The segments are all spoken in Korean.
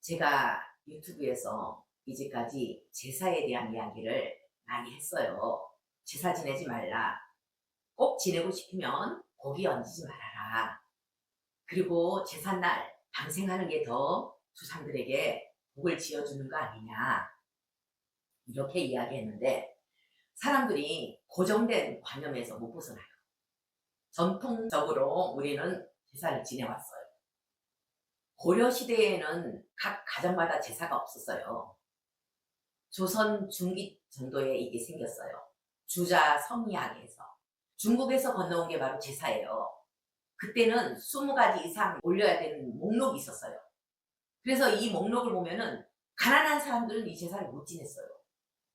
제가 유튜브에서 이제까지 제사에 대한 이야기를 많이 했어요. 제사 지내지 말라. 꼭 지내고 싶으면 고기 얹지 말아라. 그리고 제삿날 방생하는 게 더 조상들에게 복을 지어주는 거 아니냐. 이렇게 이야기했는데 사람들이 고정된 관념에서 못 벗어나요. 전통적으로 우리는 제사를 지내왔어요. 고려시대에는 각 가정마다 제사가 없었어요. 조선 중기 정도에 이게 생겼어요. 주자 성리학에서. 중국에서 건너온 게 바로 제사예요. 그때는 20가지 이상 올려야 되는 목록이 있었어요. 그래서 이 목록을 보면은 가난한 사람들은 이 제사를 못 지냈어요.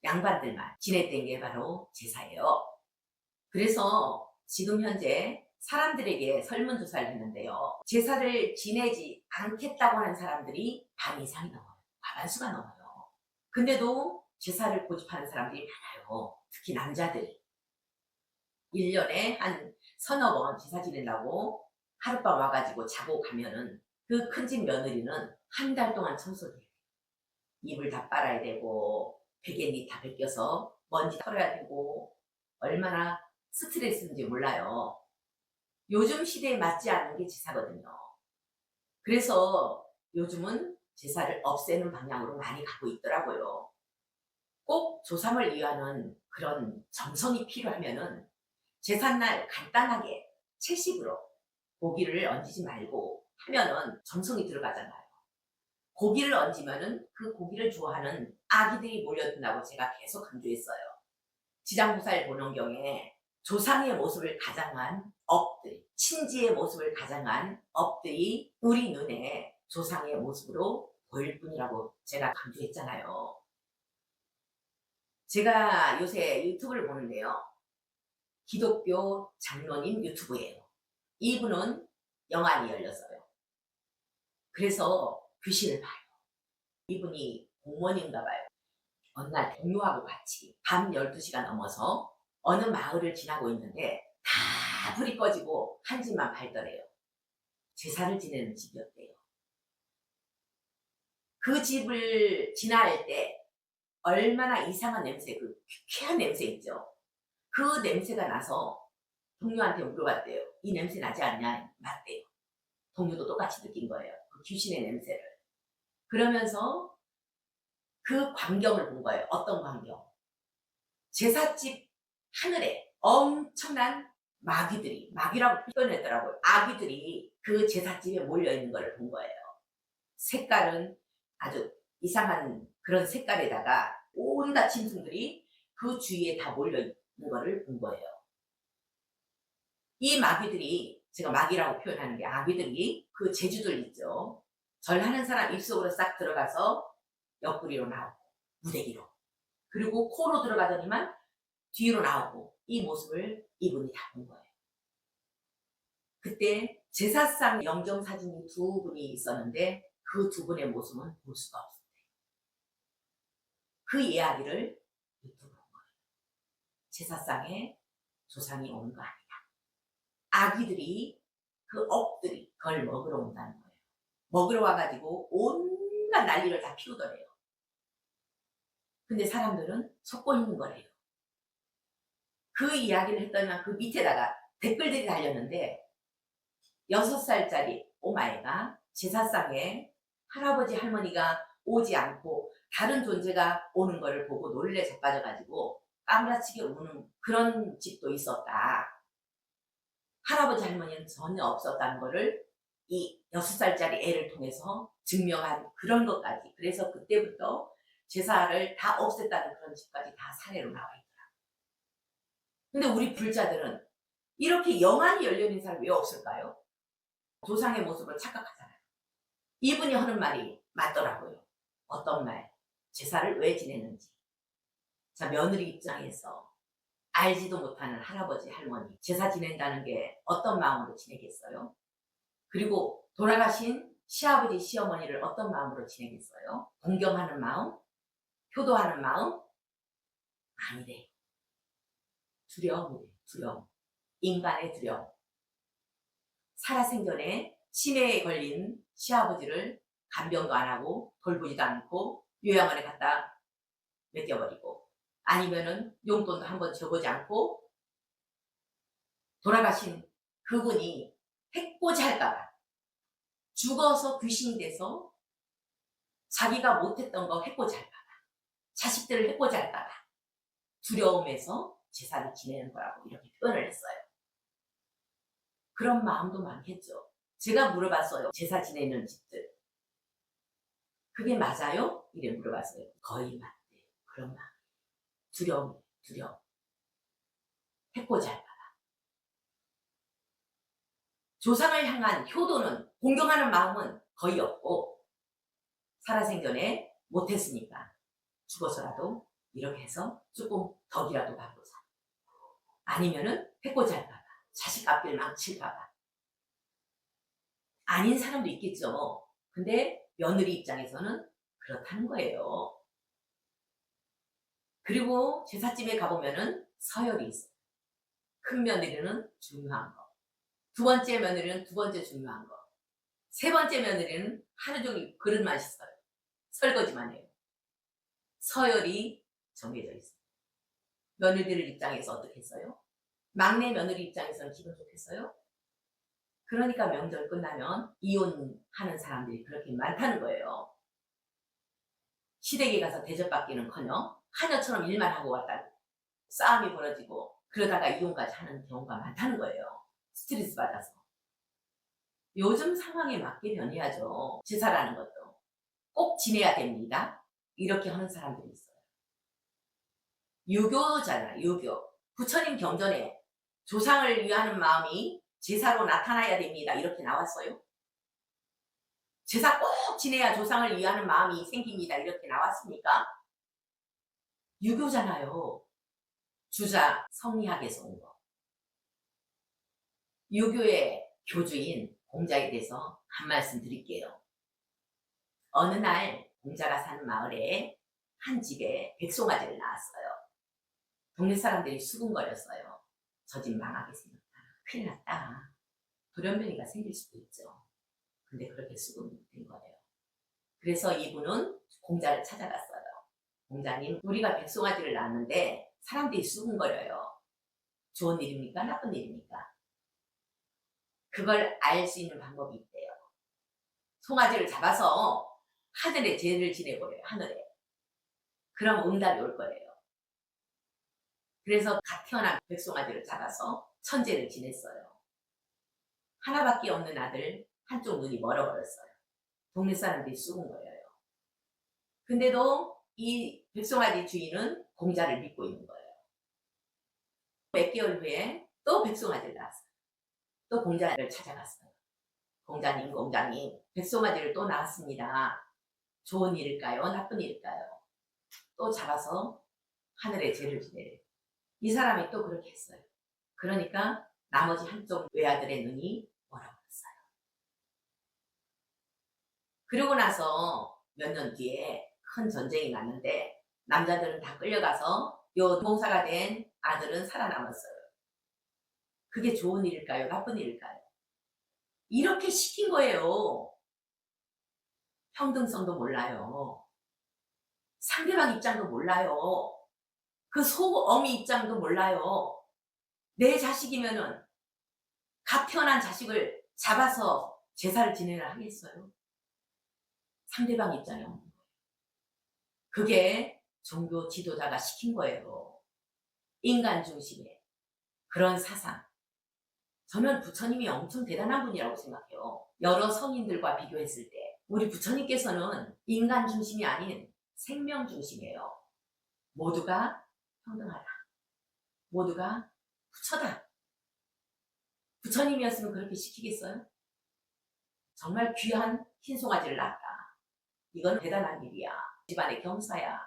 양반들만 지냈던 게 바로 제사예요. 그래서 지금 현재 사람들에게 설문조사를 했는데요. 제사를 지내지 않겠다고 하는 사람들이 반 이상이 넘어요. 과반수가 넘어요. 근데도 제사를 고집하는 사람들이 많아요. 특히 남자들이. 1년에 한 서너 번 제사 지낸다고 하룻밤 와가지고 자고 가면은 그 큰 집 며느리는 한 달 동안 청소를 해요. 이불 다 빨아야 되고 베갯잎 다 벗겨서 먼지 털어야 되고 얼마나 스트레스인지 몰라요. 요즘 시대에 맞지 않는 게 제사거든요. 그래서 요즘은 제사를 없애는 방향으로 많이 가고 있더라고요. 꼭 조상을 위하는 그런 정성이 필요하면은 제삿날 간단하게 채식으로 고기를 얹지 말고 하면은 정성이 들어가잖아요. 고기를 얹으면은 그 고기를 좋아하는 아기들이 몰려든다고 제가 계속 강조했어요. 지장보살 보는경에 조상의 모습을 가장한 업들, 친지의 모습을 가장한 업들이 우리 눈에 조상의 모습으로 보일 뿐이라고 제가 강조했잖아요. 제가 요새 유튜브를 보는데요. 기독교 장로님 유튜브예요. 이분은 영안이 열렸어요. 그래서 귀신을 봐요. 이분이 공무원인가 봐요. 어느 날 동료하고 같이 밤 12시가 넘어서 어느 마을을 지나고 있는데 다 불이 꺼지고 한 집만 밝더래요. 제사를 지내는 집이었대요. 그 집을 지나갈 때 얼마나 이상한 냄새, 그 쾌쾌한 냄새 있죠. 그 냄새가 나서 동료한테 물어봤대요. 이 냄새 나지 않냐? 맞대요. 동료도 똑같이 느낀 거예요. 그 귀신의 냄새를. 그러면서 그 광경을 본 거예요. 어떤 광경? 제삿집 하늘에 엄청난 마귀들이, 마귀라고 표현했더라고요. 아기들이 그 제삿집에 몰려있는 걸 본 거예요. 색깔은 아주 이상한 그런 색깔에다가 온갖 짐승들이 그 주위에 다 몰려있는 거를 본 거예요. 이 마귀들이, 제가 마귀라고 표현하는 게 아귀들이 그 제주들 있죠. 절하는 사람 입속으로 싹 들어가서 옆구리로 나오고 무대기로, 그리고 코로 들어가더니만 뒤로 나오고, 이 모습을 이분이 다 본 거예요. 그때 제사상 영정사진이 두 분이 있었는데 그 두 분의 모습은 볼 수가 없었대요. 그 이야기를 유튜브로 한 거예요. 제사상에 조상이 오는 거 아니냐. 아기들이, 그 업들이 그걸 먹으러 온다는 거예요. 먹으러 와가지고 온갖 난리를 다 피우더래요. 근데 사람들은 속고 있는 거래요. 그 이야기를 했더니 그 밑에다가 댓글들이 달렸는데 6살짜리 오마이가 제사상에 할아버지 할머니가 오지 않고 다른 존재가 오는 거를 보고 놀래 자빠져가지고 까무라치게 우는 그런 집도 있었다. 할아버지 할머니는 전혀 없었다는 거를 이 6살짜리 애를 통해서 증명한 그런 것까지. 그래서 그때부터 제사를 다 없앴다는 그런 집까지 다 사례로 나와 있더라고요. 근데 우리 불자들은 이렇게 영안이 열려있는 사람이 왜 없을까요? 조상의 모습을 착각하잖아요. 이분이 하는 말이 맞더라고요. 어떤 말? 제사를 왜 지내는지. 자, 며느리 입장에서 알지도 못하는 할아버지 할머니 제사 지낸다는 게 어떤 마음으로 지내겠어요? 그리고 돌아가신 시아버지 시어머니를 어떤 마음으로 지내겠어요? 공경하는 마음? 효도하는 마음? 아니래. 두려움이래. 두려움. 인간의 두려움. 살아생전에 치매에 걸린 시아버지를 간병도 안 하고 돌보지도 않고 요양원에 갖다 맡겨버리고, 아니면은 용돈도 한번 줘보지 않고 돌아가신 그분이 해코지 할까봐, 죽어서 귀신이 돼서 자기가 못했던 거 해코지 할까봐, 자식들을 해코지 할까봐 두려움에서 제사를 지내는 거라고 이렇게 표현을 했어요. 그런 마음도 많겠죠. 제가 물어봤어요. 제사 지내는 집들. 그게 맞아요? 이래 물어봤어요. 거의 맞대요. 그런 마음. 두려움. 해코지 할까봐. 조상을 향한 효도는, 공경하는 마음은 거의 없고, 살아생전에 못했으니까 죽어서라도 이렇게 해서 조금 덕이라도 받고자, 아니면은 해코지 할까봐, 자식 앞길 망칠까봐. 아닌 사람도 있겠죠. 근데 며느리 입장에서는 그렇다는 거예요. 그리고 제삿집에 가보면은 서열이 있어요. 큰 며느리는 중요한 거, 두 번째 며느리는 두 번째 중요한 거, 세 번째 며느리는 하루 종일 그릇만 씻어요. 설거지만 해요. 서열이 정해져 있어요. 며느리들 입장에서 어떻겠어요? 막내 며느리 입장에서는 기분 좋겠어요? 그러니까 명절 끝나면 이혼하는 사람들이 그렇게 많다는 거예요. 시댁에 가서 대접받기는커녕 하녀처럼 일만 하고 왔다 싸움이 벌어지고, 그러다가 이혼까지 하는 경우가 많다는 거예요. 스트레스 받아서. 요즘 상황에 맞게 변해야죠. 제사라는 것도 꼭 지내야 됩니다, 이렇게 하는 사람들이 있어요. 유교잖아, 유교. 부처님 경전에 조상을 위하는 마음이 제사로 나타나야 됩니다, 이렇게 나왔어요. 제사 꼭 지내야 조상을 위하는 마음이 생깁니다, 이렇게 나왔습니까? 유교잖아요. 주자 성리학에서 온 거. 유교의 교주인 공자에 대해서 한 말씀 드릴게요. 어느 날 공자가 사는 마을에 한 집에 백송아지를 낳았어요. 동네 사람들이 수군거렸어요. 저 집 망하게 생겼다, 큰일 났다, 돌연변이가 생길 수도 있죠. 근데 그렇게 수군된 거예요. 그래서 이분은 공자를 찾아갔어요. 공자님, 우리가 백송아지를 낳았는데 사람들이 수군거려요. 좋은 일입니까? 나쁜 일입니까? 그걸 알 수 있는 방법이 있대요. 송아지를 잡아서 하늘에 제를 지내버려요. 하늘에. 그럼 응답이 올 거예요. 그래서 갓 태어난 백송아지를 잡아서 천제를 지냈어요. 하나밖에 없는 아들, 한쪽 눈이 멀어버렸어요. 동네 사람들이 수군거려요. 근데도 이 백송아지 주인은 공자를 믿고 있는 거예요. 몇 개월 후에 또 백송아지를 낳았어요. 또 공자를 찾아갔어요. 공자님, 백송아지를 또 낳았습니다. 좋은 일일까요? 나쁜 일일까요? 또 잡아서 하늘에 제를 지내래요. 이 사람이 또 그렇게 했어요. 그러니까 나머지 한쪽 외아들의 눈이 멀어버렸어요. 그러고 나서 몇 년 뒤에 큰 전쟁이 났는데 남자들은 다 끌려가서 요 동사가 된 아들은 살아남았어요. 그게 좋은 일일까요? 나쁜 일일까요? 이렇게 시킨 거예요. 평등성도 몰라요. 상대방 입장도 몰라요. 그 어미 입장도 몰라요. 내 자식이면은 갓 태어난 자식을 잡아서 제사를 지내라 하겠어요? 상대방 입장이 없는 거예요. 그게 종교 지도자가 시킨 거예요. 인간 중심의 그런 사상. 저는 부처님이 엄청 대단한 분이라고 생각해요. 여러 성인들과 비교했을 때 우리 부처님께서는 인간 중심이 아닌 생명 중심이에요. 모두가 평등하다, 모두가 부처다. 부처님이었으면 그렇게 시키겠어요? 정말 귀한 흰송아지를 낳았다, 이건 대단한 일이야, 집안의 경사야,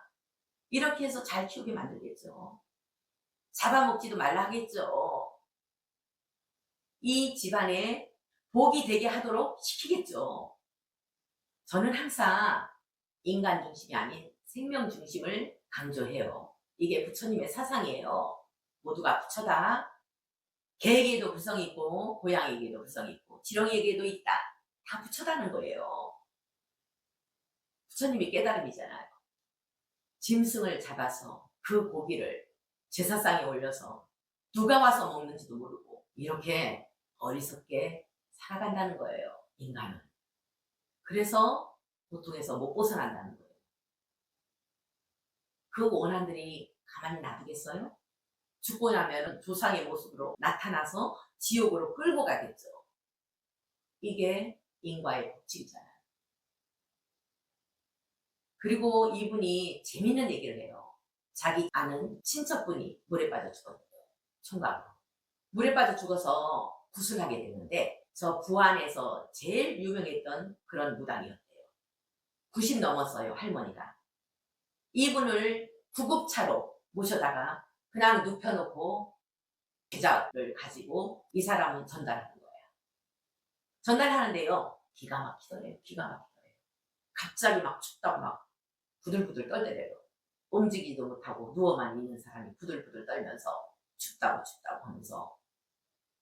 이렇게 해서 잘 키우게 만들겠죠. 잡아먹지도 말라 하겠죠. 이 집안에 복이 되게 하도록 시키겠죠. 저는 항상 인간 중심이 아닌 생명 중심을 강조해요. 이게 부처님의 사상이에요. 모두가 부처다. 개에게도 부성이 있고 고양이에게도 부성이 있고 지렁이에게도 있다. 다 부처다는 거예요. 부처님이 깨달음이잖아요. 짐승을 잡아서 그 고기를 제사상에 올려서 누가 와서 먹는지도 모르고 이렇게 어리석게 살아간다는 거예요, 인간은. 그래서 고통에서 못 벗어난다는 거예요. 그 원한들이 가만히 놔두겠어요? 죽고 나면 조상의 모습으로 나타나서 지옥으로 끌고 가겠죠. 이게 인과의 법칙이잖아요. 그리고 이분이 재밌는 얘기를 해요. 자기 아는 친척분이 물에 빠져 죽었대요. 총각으로. 물에 빠져 죽어서 구슬하게 됐는데 저 부안에서 제일 유명했던 그런 무당이었대요. 90 넘었어요, 할머니가. 이분을 구급차로 모셔다가 그냥 눕혀놓고 계좌를 가지고 이 사람은 전달하는 거예요. 전달하는데요, 기가 막히더래요. 기가 막히더래요. 갑자기 막 춥다고 막 부들부들 떨더래요. 움직이지도 못하고 누워만 있는 사람이 부들부들 떨면서 춥다고 하면서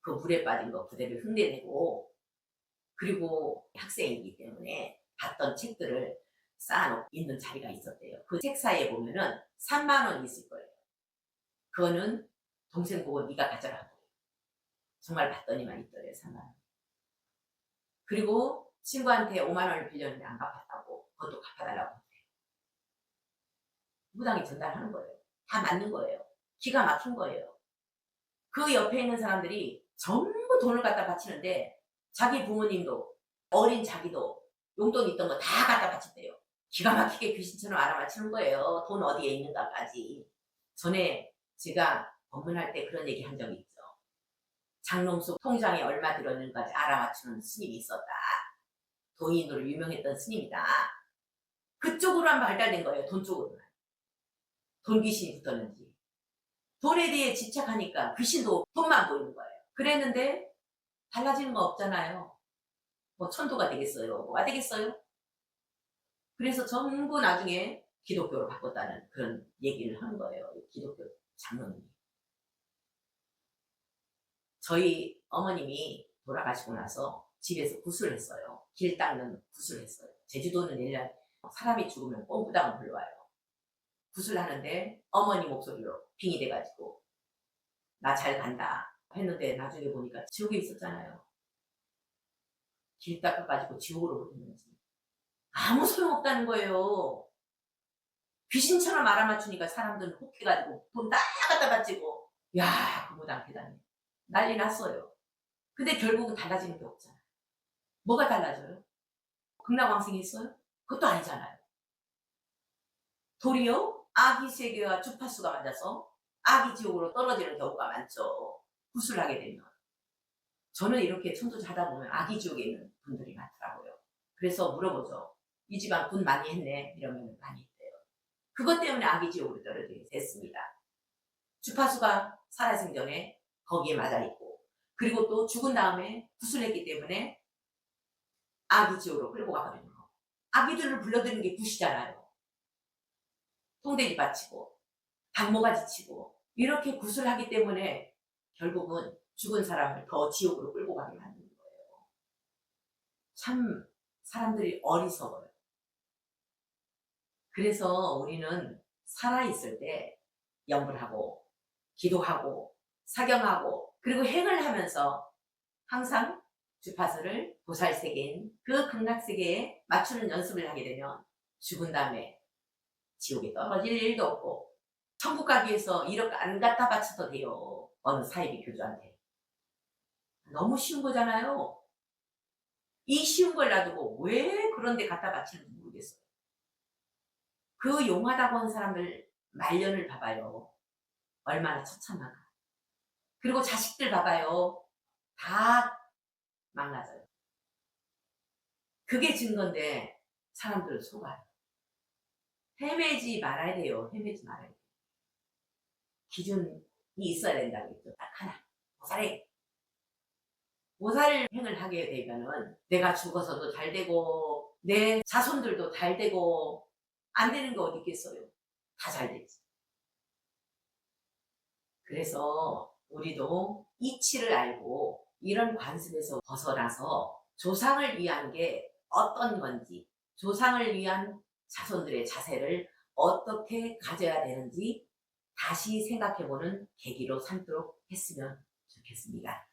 그 물에 빠진 거 그대로 흉내내고, 그리고 학생이기 때문에 봤던 책들을 쌓아놓고 있는 자리가 있었대요. 그 책 사이에 보면은 3만 원 있을 거예요. 그거는 동생 보고 네가 가져라고. 정말 봤더니만 있더래요, 3만 원. 그리고 친구한테 5만 원을 빌렸는데 안 갚았다고 그것도 갚아달라고 하대요. 무당이 전달하는 거예요. 다 맞는 거예요. 기가 막힌 거예요. 그 옆에 있는 사람들이 전부 돈을 갖다 바치는데 자기 부모님도 어린 자기도 용돈 있던 거 다 갖다 바쳤대요. 기가 막히게 귀신처럼 알아맞히는 거예요. 돈 어디에 있는가까지. 전에 제가 법문할 때 그런 얘기 한 적이 있죠. 장롱속 통장에 얼마 들었는가까지 알아맞추는 스님이 있었다. 도인으로 유명했던 스님이다. 그쪽으로만 발달된 거예요. 돈 쪽으로만. 돈 귀신이 붙었는지. 돈에 대해 집착하니까 귀신도 돈만 보이는 거예요. 그랬는데 달라지는 거 없잖아요. 뭐 천도가 되겠어요? 뭐가 되겠어요? 그래서 전부 나중에 기독교로 바꿨다는 그런 얘기를 하는 거예요. 기독교 장로님이. 저희 어머님이 돌아가시고 나서 집에서 굿을 했어요. 길 닦는 굿을 했어요. 제주도는 일날 사람이 죽으면 뽕부당을 불러와요. 굿을 하는데 어머니 목소리로 빙이 돼가지고 나 잘 간다 했는데 나중에 보니까 지옥에 있었잖아요. 길 닦아가지고 지옥으로 보냈는지. 아무 소용없다는 거예요. 귀신처럼 알아맞추니까 사람들은 혹해가지고 돈 다 갖다 바치고, 야, 그 무당 대단해. 난리 났어요. 근데 결국은 달라지는 게 없잖아요. 뭐가 달라져요? 극락왕생이 있어요? 그것도 아니잖아요. 도리어 아기 세계와 주파수가 맞아서 아기 지옥으로 떨어지는 경우가 많죠. 굿을 하게 되면. 저는 이렇게 천도자 하다 보면 아기 지옥에 있는 분들이 많더라고요. 그래서 물어보죠. 이 집안 굿 많이 했네? 이러면 많이 했대요. 그것 때문에 아기 지옥으로 떨어지게 됐습니다. 주파수가 살아생전에 거기에 맞아있고, 그리고 또 죽은 다음에 굿을 했기 때문에 아기 지옥으로 끌고 가버리는 거. 아기들을 불러들이는 게 굿이잖아요. 통돼지 바치고 당모가지 치고 이렇게 굿을 하기 때문에 결국은 죽은 사람을 더 지옥으로 끌고 가게 만드는 거예요. 참 사람들이 어리석어요. 그래서 우리는 살아있을 때 염불하고 기도하고 사경하고 그리고 행을 하면서 항상 주파수를 보살세계인 그 극락세계에 맞추는 연습을 하게 되면 죽은 다음에 지옥에 떨어질 일도 없고 천국 가기 위해서 1억 안 갖다 바쳐도 돼요. 어느 사이비 교주한테. 너무 쉬운 거잖아요. 이 쉬운 걸 놔두고 왜 그런 데 갖다 바치는지 모르겠어요. 그 용하다고 하는 사람들 말년을 봐봐요. 얼마나 처참한가. 그리고 자식들 봐봐요. 다 망가져요. 그게 증거인데 사람들을 속아요. 헤매지 말아야 돼요. 헤매지 말아야 돼요. 기준이 있어야 된다고 했죠. 딱 하나. 보살행. 보살행을 하게 되면은 내가 죽어서도 잘 되고 내 자손들도 잘 되고 안 되는 게 어디 있겠어요. 다 잘 되지. 그래서 우리도 이치를 알고 이런 관습에서 벗어나서 조상을 위한 게 어떤 건지, 조상을 위한 자손들의 자세를 어떻게 가져야 되는지 다시 생각해보는 계기로 삼도록 했으면 좋겠습니다.